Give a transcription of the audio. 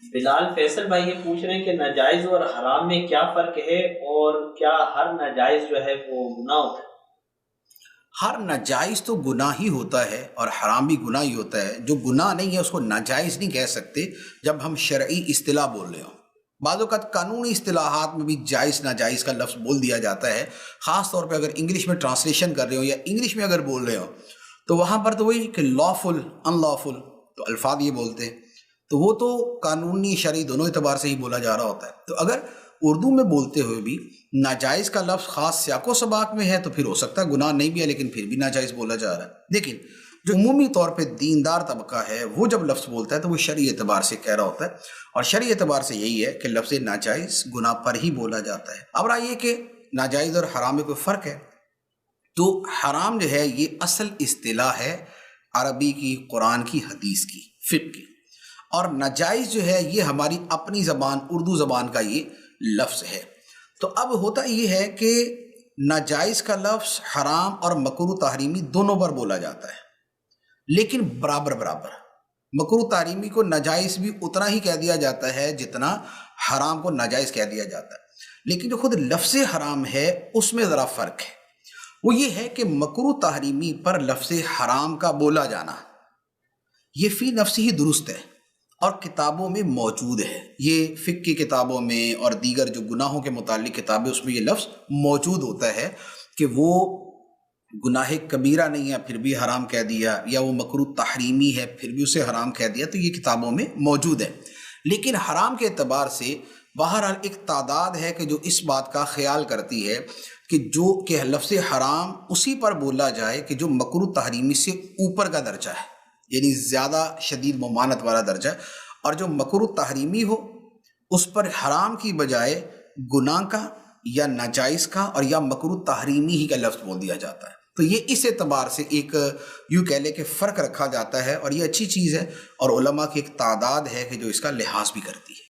بلال فیصل بھائی یہ پوچھ رہے ہیں کہ ناجائز اور حرام میں کیا فرق ہے، اور کیا ہر ناجائز جو ہے وہ گناہ ہوتا ہے؟ ہر ناجائز تو گناہ ہی ہوتا ہے اور حرام بھی گناہ ہی ہوتا ہے۔ جو گناہ نہیں ہے اس کو ناجائز نہیں کہہ سکتے جب ہم شرعی اصطلاح بول رہے ہوں۔ بعض اوقات قانونی اصطلاحات میں بھی جائز ناجائز کا لفظ بول دیا جاتا ہے، خاص طور پہ اگر انگلش میں ٹرانسلیشن کر رہے ہو یا انگلش میں اگر بول رہے ہو تو وہاں پر تو وہی کہ لافل ان لافل تو الفاظ یہ بولتے ہیں، تو وہ تو قانونی شرعی دونوں اعتبار سے ہی بولا جا رہا ہوتا ہے۔ تو اگر اردو میں بولتے ہوئے بھی ناجائز کا لفظ خاص سیاق و سباق میں ہے تو پھر ہو سکتا ہے گناہ نہیں بھی ہے لیکن پھر بھی ناجائز بولا جا رہا ہے۔ لیکن جو عمومی طور پہ دیندار طبقہ ہے وہ جب لفظ بولتا ہے تو وہ شرعی اعتبار سے کہہ رہا ہوتا ہے، اور شرعی اعتبار سے یہی ہے کہ لفظ ناجائز گناہ پر ہی بولا جاتا ہے۔ اب رہا یہ کہ ناجائز اور حرام میں کوئی فرق ہے، تو حرام جو ہے یہ اصل اصطلاح ہے عربی کی، قرآن کی، حدیث کی، فقہ کی، اور ناجائز جو ہے یہ ہماری اپنی زبان اردو زبان کا یہ لفظ ہے۔ تو اب ہوتا یہ ہے کہ ناجائز کا لفظ حرام اور مکروہ تحریمی دونوں پر بولا جاتا ہے، لیکن برابر برابر۔ مکروہ تحریمی کو ناجائز بھی اتنا ہی کہہ دیا جاتا ہے جتنا حرام کو ناجائز کہہ دیا جاتا ہے، لیکن جو خود لفظ حرام ہے اس میں ذرا فرق ہے۔ وہ یہ ہے کہ مکروہ تحریمی پر لفظ حرام کا بولا جانا یہ فی نفسی ہی درست ہے اور کتابوں میں موجود ہے، یہ فقہ کی کتابوں میں اور دیگر جو گناہوں کے متعلق کتابیں اس میں یہ لفظ موجود ہوتا ہے کہ وہ گناہ کبیرہ نہیں ہے پھر بھی حرام کہہ دیا، یا وہ مکروہ تحریمی ہے پھر بھی اسے حرام کہہ دیا، تو یہ کتابوں میں موجود ہے۔ لیکن حرام کے اعتبار سے بہرحال ایک تعداد ہے کہ جو اس بات کا خیال کرتی ہے کہ جو کہ لفظ حرام اسی پر بولا جائے کہ جو مکروہ تحریمی سے اوپر کا درجہ ہے، یعنی زیادہ شدید ممانعت والا درجہ، اور جو مکروہ تحریمی ہو اس پر حرام کی بجائے گناہ کا یا ناجائز کا اور یا مکروہ تحریمی ہی کا لفظ بول دیا جاتا ہے۔ تو یہ اس اعتبار سے ایک یوں کہہ لے کہ فرق رکھا جاتا ہے، اور یہ اچھی چیز ہے، اور علماء کی ایک تعداد ہے کہ جو اس کا لحاظ بھی کرتی ہے۔